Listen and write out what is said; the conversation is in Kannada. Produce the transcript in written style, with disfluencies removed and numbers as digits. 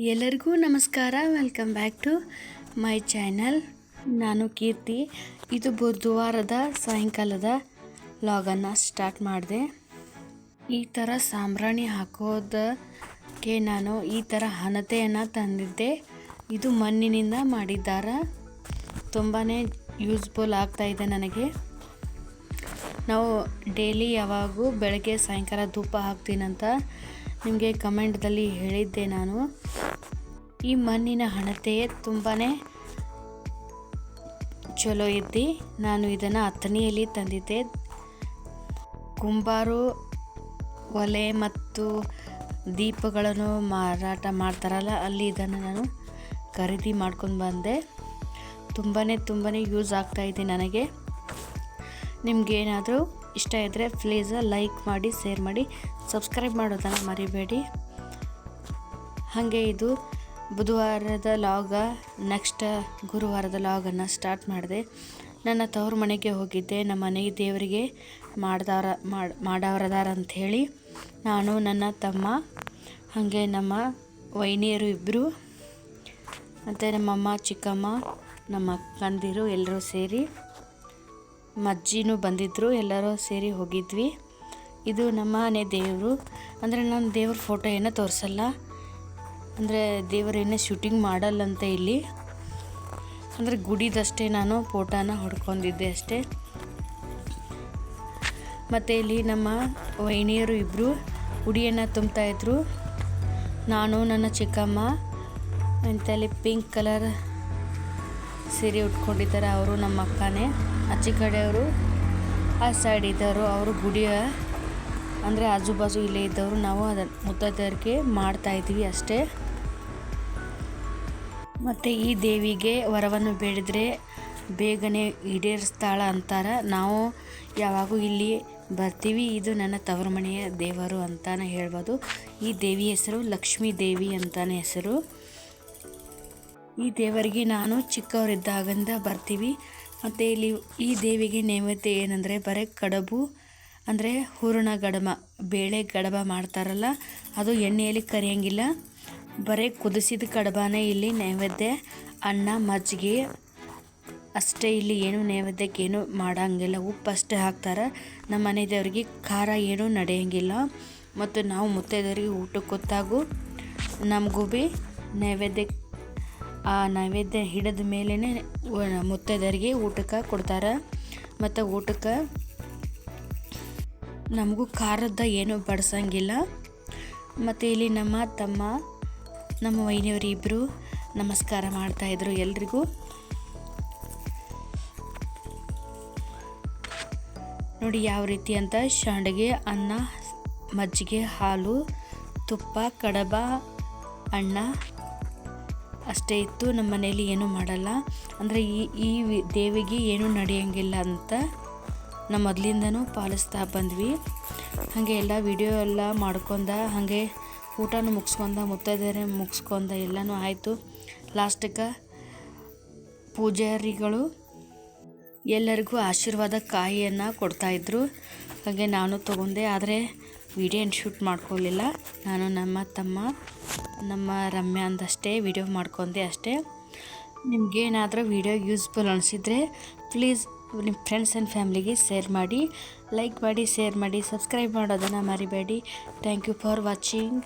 ಎಲ್ಲರಿಗೂ ನಮಸ್ಕಾರ. Welcome back to my channel. ನಾನು ಕೀರ್ತಿ. ಇದು ಬುಧವಾರದ ಸಾಯಂಕಾಲದ ಲಾಗನ್ನು ಸ್ಟಾರ್ಟ್ ಮಾಡಿದೆ. ಈ ಥರ ಸಾಂಬ್ರಾಣಿ ಹಾಕೋದಕ್ಕೆ ನಾನು ಈ ಥರ ಹಣತೆಯನ್ನು ತಂದಿದ್ದೆ. ಇದು ಮಣ್ಣಿನಿಂದ ಮಾಡಿದ್ದಾರೆ. ತುಂಬಾ ಯೂಸ್ಫುಲ್ ಆಗ್ತಾಯಿದೆ ನನಗೆ. ನಾವು ಡೈಲಿ ಯಾವಾಗೂ ಬೆಳಗ್ಗೆ ಸಾಯಂಕಾಲ ಧೂಪ ಹಾಕ್ತೀನಂತ ನಿಮಗೆ ಕಮೆಂಟ್ದಲ್ಲಿ ಹೇಳಿದ್ದೆ. ನಾನು ಈ ಮಣ್ಣಿನ ಹಣತೆ ತುಂಬಾ ಚಲೋ ಇದ್ದು ನಾನು ಇದನ್ನು ಅಥಣಿಯಲ್ಲಿ ತಂದಿದ್ದೆ. ಕುಂಬಾರು ಒಲೆ ಮತ್ತು ದೀಪಗಳನ್ನು ಮಾರಾಟ ಮಾಡ್ತಾರಲ್ಲ, ಅಲ್ಲಿ ಇದನ್ನು ನಾನು ಖರೀದಿ ಮಾಡ್ಕೊಂಡು ಬಂದೆ. ತುಂಬಾ ಯೂಸ್ ಆಗ್ತಾಯಿದೆ ನನಗೆ. ನಿಮಗೇನಾದರೂ ಇಷ್ಟ ಇದ್ದರೆ ಪ್ಲೀಸ್ ಲೈಕ್ ಮಾಡಿ, ಶೇರ್ ಮಾಡಿ, ಸಬ್ಸ್ಕ್ರೈಬ್ ಮಾಡೋದನ್ನು ಮರಿಬೇಡಿ. ಹಾಗೆ ಇದು ಬುಧವಾರದ ಲಾಗ. ನೆಕ್ಸ್ಟ್ ಗುರುವಾರದ ಲಾಗನ್ನು ಸ್ಟಾರ್ಟ್ ಮಾಡಿದೆ. ನನ್ನ ತವ್ರ ಮನೆಗೆ ಹೋಗಿದ್ದೆ. ನಮ್ಮ ಮನೆಗೆ ದೇವರಿಗೆ ಮಾಡವ್ರದಾರ ಅಂಥೇಳಿ ನಾನು, ನನ್ನ ತಮ್ಮ, ಹಾಗೆ ನಮ್ಮ ವೈನಿಯರು ಇಬ್ಬರು, ಮತ್ತು ನಮ್ಮಮ್ಮ, ಚಿಕ್ಕಮ್ಮ, ನಮ್ಮ ಅಕ್ಕಂದಿರು ಎಲ್ಲರೂ ಸೇರಿ, ಅಜ್ಜಿನೂ ಬಂದಿದ್ದರು, ಎಲ್ಲರೂ ಸೇರಿ ಹೋಗಿದ್ವಿ. ಇದು ನಮ್ಮ ಮನೆ ದೇವರು. ಅಂದರೆ ನಾನು ದೇವ್ರ ಫೋಟೋ ಏನೋ ತೋರಿಸಲ್ಲ, ಅಂದರೆ ದೇವರೇನೇ ಶೂಟಿಂಗ್ ಮಾಡಲ್ಲಂತ ಇಲ್ಲಿ. ಅಂದರೆ ಗುಡಿದಷ್ಟೇ ನಾನು ಫೋಟೋನ ಹೊಡ್ಕೊಂಡಿದ್ದೆ ಅಷ್ಟೇ. ಮತ್ತು ಇಲ್ಲಿ ನಮ್ಮ ವೈನಿಯರು ಇಬ್ಬರು ಉಡಿಯನ್ನು ತುಂಬ್ತಾಯಿದ್ರು. ನಾನು, ನನ್ನ ಚಿಕ್ಕಮ್ಮ, ಅಂತಲ್ಲಿ ಪಿಂಕ್ ಕಲರ್ ಸೀರೆ ಉಟ್ಕೊಂಡಿದ್ದಾರೆ. ಅವರು ನಮ್ಮ ಅಕ್ಕನೇ. ಆಚೆ ಕಡೆಯವರು, ಆ ಸೈಡ್ ಇದ್ದವರು ಅವರು ಗುಡಿಯ ಅಂದರೆ ಆಜು ಬಾಜು ಇಲ್ಲೇ ಇದ್ದವರು. ನಾವು ಅದನ್ನು ಮುತ್ತೈದೆಯರಿಗೆ ಮಾಡ್ತಾಯಿದ್ವಿ ಅಷ್ಟೇ. ಮತ್ತು ಈ ದೇವಿಗೆ ವರವನ್ನು ಬೇಡಿದರೆ ಬೇಗನೆ ಈಡೇರಿಸ್ತಾಳ ಅಂತಾರೆ. ನಾವು ಯಾವಾಗೂ ಇಲ್ಲಿ ಬರ್ತೀವಿ. ಇದು ನನ್ನ ತವರು ಮನೆಯ ದೇವರು ಅಂತಲೇ ಹೇಳ್ಬೋದು. ಈ ದೇವಿ ಹೆಸರು ಲಕ್ಷ್ಮೀ ದೇವಿ ಅಂತಲೇ ಹೆಸರು. ಈ ದೇವರಿಗೆ ನಾನು ಚಿಕ್ಕವರಿದ್ದಾಗಿಂದ ಬರ್ತೀವಿ. ಮತ್ತು ಇಲ್ಲಿ ಈ ದೇವಿಗೆ ನೈವೇದ್ಯ ಏನಂದರೆ ಬರೀ ಕಡುಬು, ಅಂದರೆ ಹೂರಣ ಗಡಬ, ಬೇಳೆ ಗಡಬ ಮಾಡ್ತಾರಲ್ಲ, ಅದು ಎಣ್ಣೆಯಲ್ಲಿ ಕರಿಯಂಗಿಲ್ಲ. ಬರೀ ಕುದಿಸಿದ ಕಡಬನೇ ಇಲ್ಲಿ ನೈವೇದ್ಯ. ಅನ್ನ, ಮಜ್ಜಿಗೆ ಅಷ್ಟೇ. ಇಲ್ಲಿ ಏನು ನೈವೇದ್ಯಕ್ಕೆ ಏನು ಮಾಡೋಂಗಿಲ್ಲ. ಉಪ್ಪು ಅಷ್ಟೇ ಹಾಕ್ತಾರೆ. ನಮ್ಮ ಮನೆ ದೇವರಿಗೆ ಖಾರ ಏನೂ ನಡೆಯೋಂಗಿಲ್ಲ. ಮತ್ತು ನಾವು ಮುತ್ತೈದೆಯರಿಗೆ ಊಟಕ್ಕೆ ಕೂತಾಗೂ ನಮಗೂ ಭೀ ಆ ನೈವೇದ್ಯ ಹಿಡಿದ ಮೇಲೇ ಮುತ್ತೈದೆಯರಿಗೆ ಊಟಕ್ಕೆ ಕೊಡ್ತಾರೆ. ಮತ್ತು ಊಟಕ್ಕೆ ನಮಗೂ ಖಾರದ ಏನೂ ಬಡಿಸಂಗಿಲ್ಲ. ಮತ್ತು ಇಲ್ಲಿ ನಮ್ಮ ತಮ್ಮ, ನಮ್ಮ ವೈನಿಯವರು ಇಬ್ಬರು ನಮಸ್ಕಾರ ಮಾಡ್ತಾಯಿದ್ರು ಎಲ್ರಿಗೂ. ನೋಡಿ ಯಾವ ರೀತಿ ಅಂತ. ಶಾಂಡಿಗೆ, ಅನ್ನ, ಮಜ್ಜಿಗೆ, ಹಾಲು, ತುಪ್ಪ, ಕಡಬ, ಅನ್ನ ಅಷ್ಟೇ ಇತ್ತು. ನಮ್ಮ ಮನೇಲಿ ಏನೂ ಮಾಡಲ್ಲ. ಅಂದರೆ ಈ ದೇವಿಗೆ ಏನೂ ನಡೆಯೋಂಗಿಲ್ಲ ಅಂತ ನಮ್ಮ ಮೊದಲಿಂದನೂ ಪಾಲಿಸ್ತಾ ಬಂದ್ವಿ. ಹಾಗೆ ಎಲ್ಲ ವಿಡಿಯೋ ಎಲ್ಲ ಮಾಡ್ಕೊಂಡ, ಹಾಗೆ ಊಟನೂ ಮುಗಿಸ್ಕೊಂಡ, ಮುತ್ತೈದೆಯರೇ ಮುಗಿಸ್ಕೊಂಡ, ಎಲ್ಲನೂ ಆಯಿತು. ಲಾಸ್ಟಿಗೆ ಪೂಜಾರಿಗಳು ಎಲ್ಲರಿಗೂ ಆಶೀರ್ವಾದ ಕಾಯಿಯನ್ನು ಕೊಡ್ತಾಯಿದ್ರು. ಹಾಗೆ ನಾನು ತೊಗೊಂಡೆ. ಆದರೆ ವಿಡಿಯೋ ಶೂಟ್ ಮಾಡ್ಕೊಳ್ಳಿಲ್ಲ. ನಾನು, ನಮ್ಮ ತಮ್ಮ, ನಮ್ಮ ರಮ್ಯಾ ಅಂದಷ್ಟೇ ವಿಡಿಯೋ ಮಾಡ್ಕೊಂಡೆ ಅಷ್ಟೇ. ನಿಮಗೇನಾದರೂ ವಿಡಿಯೋ ಯೂಸ್ಫುಲ್ ಅನಿಸಿದರೆ ಪ್ಲೀಸ್ ನಿಮ್ಮ ಫ್ರೆಂಡ್ಸ್ ಆ್ಯಂಡ್ ಫ್ಯಾಮ್ಲಿಗೆ ಶೇರ್ ಮಾಡಿ, ಲೈಕ್ ಮಾಡಿ, ಶೇರ್ ಮಾಡಿ, ಸಬ್ಸ್ಕ್ರೈಬ್ ಮಾಡೋದನ್ನು ಮರಿಬೇಡಿ. Thank you for watching.